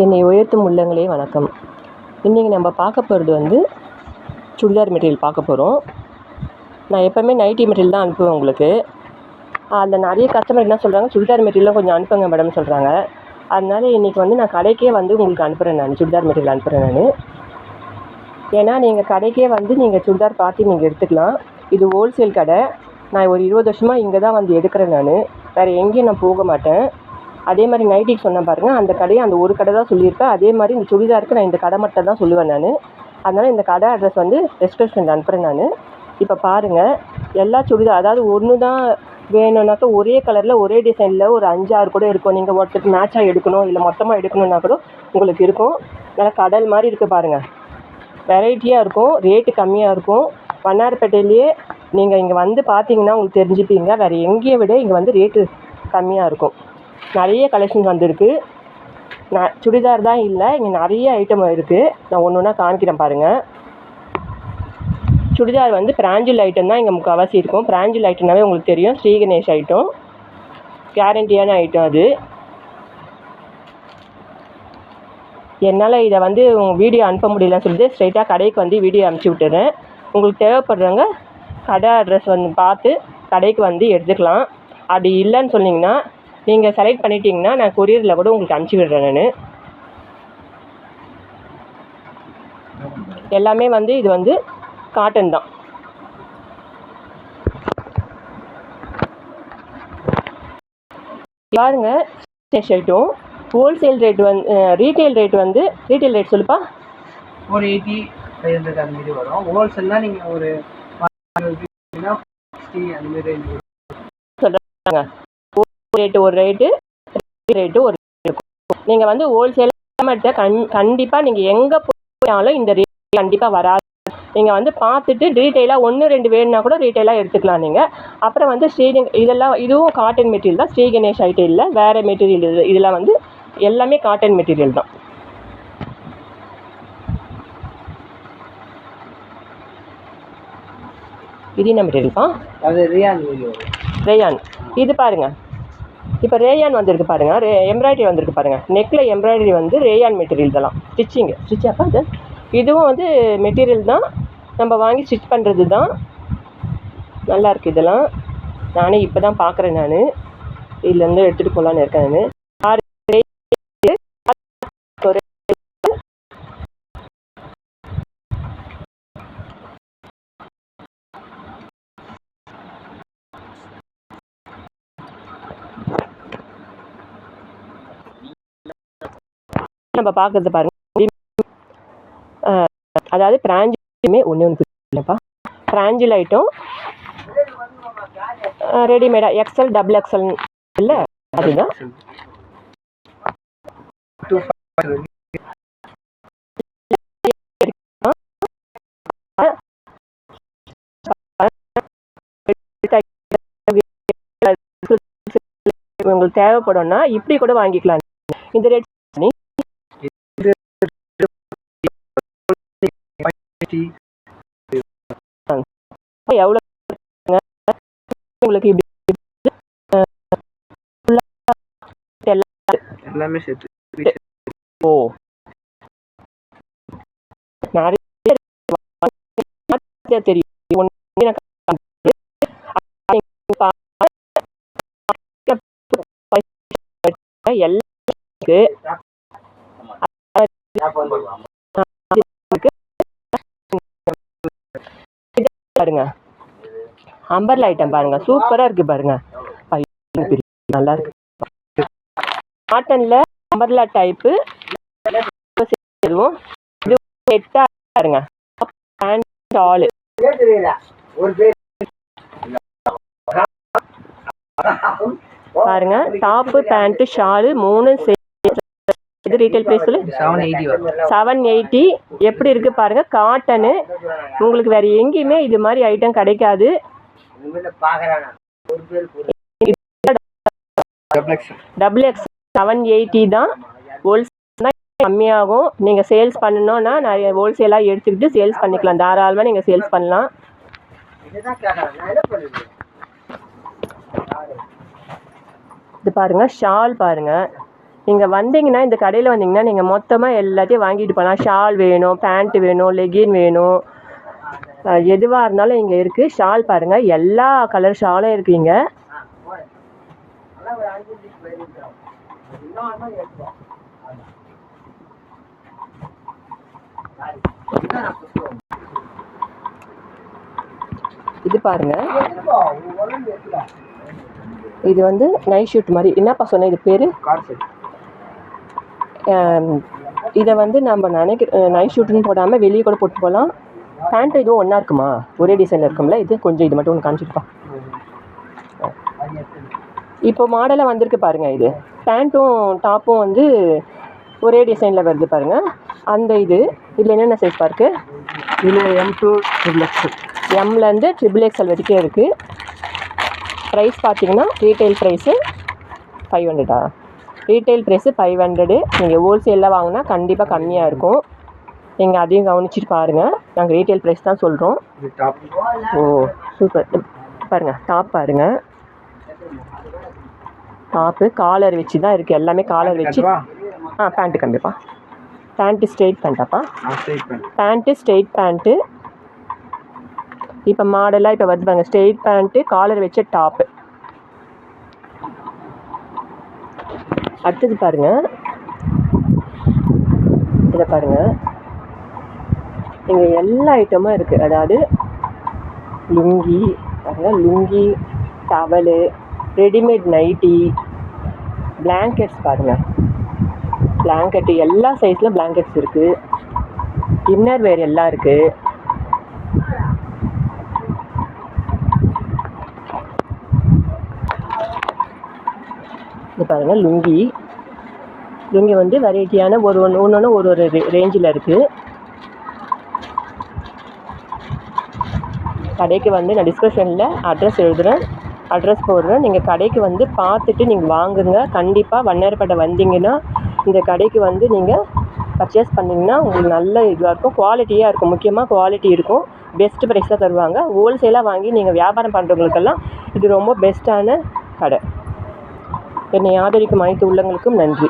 என்னை உயர்த்தும் உள்ளங்களே வணக்கம். இன்றைக்கி நம்ம பார்க்க போகிறது வந்து சுடிதார் மெட்டீரியல் பார்க்க போகிறோம். நான் எப்போவுமே நைட்டி மெட்டீரியல் தான் அனுப்புவேன் உங்களுக்கு. அந்த நிறைய கஸ்டமர் என்ன சொல்கிறாங்க, சுடிதார் மெட்டீரியலும் கொஞ்சம் அனுப்புங்க மேடம் சொல்கிறாங்க. அதனால் இன்றைக்கி வந்து நான் கடைக்கே வந்து உங்களுக்கு அனுப்புகிறேன். நான் சுடிதார் மெட்டீரியல் அனுப்புகிறேன் நான். ஏன்னா நீங்கள் கடைக்கே வந்து நீங்கள் சுடிதார் பார்த்து நீங்கள் எடுத்துக்கலாம். இது ஹோல்சேல் கடை. நான் ஒரு 20 வருஷமாக இங்கே தான் வந்து எடுக்கிறேன். நான் வேறு எங்கேயும் நான் போக மாட்டேன். அதே மாதிரி நைட்டிக்கு சொன்னேன் பாருங்கள், அந்த கடையை அந்த ஒரு கடை தான் சொல்லியிருப்பேன். அதே மாதிரி இந்த சுடிதாருக்கு நான் இந்த கடை மட்டும் தான் சொல்லுவேன் நான். அதனால் இந்த கடை அட்ரஸ் வந்து டிஸ்கிரிப்ஷனில் அனுப்புகிறேன் நான். இப்போ பாருங்கள், எல்லா சுடிதார் அதாவது ஒன்று தான் வேணும்னாக்கா ஒரே கலரில் ஒரே டிசைனில் ஒரு 5-6 கூட இருக்கும். நீங்கள் ஒருத்தருக்கு மேட்சாக எடுக்கணும் இல்லை மொத்தமாக எடுக்கணுன்னா கூட உங்களுக்கு இருக்கும். நல்லா கடல் மாதிரி இருக்குது பாருங்கள். வெரைட்டியாக இருக்கும், ரேட்டு கம்மியாக இருக்கும். வண்ணாரப்பேட்டையிலேயே நீங்கள் இங்கே வந்து பார்த்தீங்கன்னா உங்களுக்கு தெரிஞ்சுப்பீங்க. வேறு எங்கேயை விட இங்கே வந்து ரேட்டு கம்மியாக இருக்கும். நிறைய கலெக்ஷன்ஸ் வந்திருக்கு. சுடிதார் தான் இல்லை, இங்கே நிறைய ஐட்டம் இருக்குது. நான் ஒன்று ஒன்றா காமிக்கிறேன் பாருங்கள். சுடிதார் வந்து பிராஞ்சில் ஐட்டம் தான் இங்கே முக்கால்வாசி இருக்கும். பிராஞ்சில் ஐட்டம்னாவே உங்களுக்கு தெரியும், ஸ்ரீ கணேஷ் ஐட்டம், கேரண்டியான ஐட்டம் அது. என்னால் இதை வந்து உங்கள் வீடியோ அனுப்ப முடியலன்னு சொல்லிட்டு ஸ்ட்ரைட்டாக கடைக்கு வந்து வீடியோ அனுப்பிச்சி விட்டுறேன். உங்களுக்கு தேவைப்படுறவங்க கடை அட்ரஸ் வந்து பார்த்து கடைக்கு வந்து எடுத்துக்கலாம். அப்படி இல்லைன்னு சொன்னீங்கன்னா நீங்கள் செலக்ட் பண்ணிட்டீங்கன்னா நான் கொரியரில் கூட உங்களுக்கு அனுப்பிச்சி விடுறேன் நான். எல்லாமே வந்து இது வந்து காட்டன் தான். பாருங்க, ஷர்ட்டும் ஹோல்சேல் ரேட் வந்து ரீட்டைல் ரேட் சொல்லுப்பா. 480 500 அந்த மாதிரி வரும். ஹோல்சேல்னா நீங்கள் ஒரு 60 அந்த மாதிரி சொல்கிறாங்க. ஒரு ரேட்டு ஒரு நீங்கள் வந்து ஹோல்சேல் கண்டிப்பாக நீங்கள் எங்கே போனாலும் இந்த ரேட் கண்டிப்பாக வராது. நீங்கள் வந்து பார்த்துட்டு டீட்டெயிலாக 1-2 வேணுன்னா கூட ரீட்டெயிலாக எடுத்துக்கலாம் நீங்கள். அப்புறம் வந்து இதுவும் காட்டன் மெட்டீரியல் தான். ஸ்ரீ கணேஷ் ஐட்டம் இல்லை, வேறு மெட்டீரியல். இதெல்லாம் வந்து எல்லாமே காட்டன் மெட்டீரியல் தான். இது என்ன மெட்டீரியல்ப்பா? அது ரேயான். இது பாருங்கள், இப்போ ரேயான் வந்திருக்கு பாருங்கள். எம்ப்ராய்டரி வந்திருக்கு பாருங்கள். நெக்கில் எம்ப்ராய்டரி வந்து ரேயான் மெட்டீரியல் இதெல்லாம். ஸ்டிச்சாப்பா அது. இதுவும் வந்து மெட்டீரியல் தான், நம்ம வாங்கி ஸ்டிச் பண்ணுறது தான். நல்லாயிருக்கு இதெல்லாம். நானே இப்போ தான் பார்க்குறேன். நான் இதுலேருந்து எடுத்துகிட்டு போகலான்னு இருக்கேன் நான். நம்ம பார்க்குறது பாருங்க, அதாவது பிராஞ்சுமே ஒன்று இல்லைப்பா. பிராஞ்சில் ஐட்டம் ரெடிமேடாக எக்ஸல் டபுள் எக்ஸல் இல்லை, அதுதான். உங்களுக்கு தேவைப்படும்னா இப்படி கூட வாங்கிக்கலாம். இந்த ரேட் எவ்வளோ உங்களுக்கு? இப்படி எல்லாமே சேர்த்து. ஓ, நிறைய தெரியும். பாருங்க, அம்பர்லா ஐட்டம் பாருங்க, சூப்பரா இருக்கு பாருங்க. நல்லா இருக்கு. காட்டன்ல அம்பர்லா டைப்பு. பாருங்க, ஷாலு பாருங்க, டாப்பு பேண்ட் ஷாலு 3 இது ரீட்டைல் பிரைஸ் சொல்லு 780. எப்படி இருக்கு பாருங்க, காட்டனு. உங்களுக்கு வேற எங்கேயுமே இது மாதிரி ஐட்டம் கிடைக்காது. டபுள் எக்ஸ் 780 தான். ஹோல்சேல் தான் கம்மியாகும். நீங்கள் சேல்ஸ் பண்ணணும்னா நிறைய ஹோல்சேலாக எடுத்துக்கிட்டு சேல்ஸ் பண்ணிக்கலாம். தாராளமாக நீங்கள் சேல்ஸ் பண்ணலாம். இது பாருங்க, ஷால் பாருங்க, நீங்கள் வந்தீங்கன்னா இந்த கடையில் வந்தீங்கன்னா நீங்கள் மொத்தமாக எல்லாத்தையும் வாங்கிட்டு போகலாம். ஷால் வேணும், பேண்ட்டு வேணும், லெகின் வேணும், எதுவாக இருந்தாலும் இங்கே இருக்குது. ஷால் பாருங்கள், எல்லா கலர் ஷாலும் இருக்குது இங்கே. இது பாருங்கள், இது வந்து நைட் ஷூட் மாதிரி. என்னப்பா சொன்னேன் இது பேர்? இதை வந்து நம்ம நைட் ஷூட்டுன்னு போடாமல் வெளியே கூட போட்டு போகலாம். பேண்ட் இதுவும் ஒன்றா இருக்குமா? ஒரே டிசைனில் இருக்கும்ல. இது கொஞ்சம் இது மட்டும் ஒன்று காமிச்சிருப்பா. இப்போ மாடலாக வந்திருக்கு பாருங்கள். இது பேண்ட்டும் டாப்பும் வந்து ஒரே டிசைனில் வருது பாருங்கள். அந்த இதில் என்னென்ன சைஸ் பாருக்கு? இதில் M2 XXL, எம்லேருந்து XXL வரைக்கும் இருக்குது. ப்ரைஸ் பார்த்தீங்கன்னா ரீட்டைல் ப்ரைஸு 500. Retail price 500. நீங்கள் ஹோல்சேலில் வாங்கினா கண்டிப்பாக கம்மியாக இருக்கும். நீங்கள் அதையும் கவனிச்சிட்டு பாருங்கள். நாங்கள் ரீட்டைல் ப்ரைஸ் தான் சொல்கிறோம். ஓ சூப்பர். பாருங்கள் டாப் பாருங்கள். டாப்பு காலர் வச்சு தான் இருக்குது. எல்லாமே காலர் வச்சு. பேண்ட்டு கண்டிப்பா. பேண்ட்டு ஸ்ட்ரெயிட் பேண்ட்டாப்பா? Pant straight pant. இப்போ மாடலாக இப்போ வருது பாருங்கள். ஸ்ட்ரெயிட் பேண்ட்டு, காலர் வச்ச டாப்பு. அடுத்தது பாருங்கள், இதை பாருங்கள். இங்கே எல்லா ஐட்டமும் இருக்குது. அதாவது லுங்கி பாருங்கள், lungi, towel, readymade nighty, blankets பாருங்கள். பிளாங்கெட்டு எல்லா சைஸில் பிளாங்கெட்ஸ் இருக்குது. இன்னர் வேர் எல்லாம் இருக்குது. இது பாருங்கள் லுங்கி. லுங்கி வந்து வெரைட்டியான ஒன்று ஒரு ரேஞ்சில் இருக்குது. கடைக்கு வந்து நான் டிஸ்கிரிப்ஷனில் அட்ரஸ் எழுதுகிறேன், அட்ரஸ் போடுறேன். நீங்கள் கடைக்கு வந்து பார்த்துட்டு நீங்கள் வாங்குங்க. கண்டிப்பாக வண்ணாரப்பேட்டை வந்தீங்கன்னா இந்த கடைக்கு வந்து நீங்கள் பர்ச்சேஸ் பண்ணிங்கன்னா உங்களுக்கு நல்ல இதுவாக இருக்கும். குவாலிட்டியாக இருக்கும். முக்கியமாக குவாலிட்டி இருக்கும். பெஸ்ட் ப்ரைஸாக தருவாங்க. ஹோல்சேலாக வாங்கி நீங்கள் வியாபாரம் பண்ணுறவங்களுக்கெல்லாம் இது ரொம்ப பெஸ்ட்டான கடை. என்னை ஆதரிக்கும் அனைத்து உள்ளங்களுக்கும் நன்றி.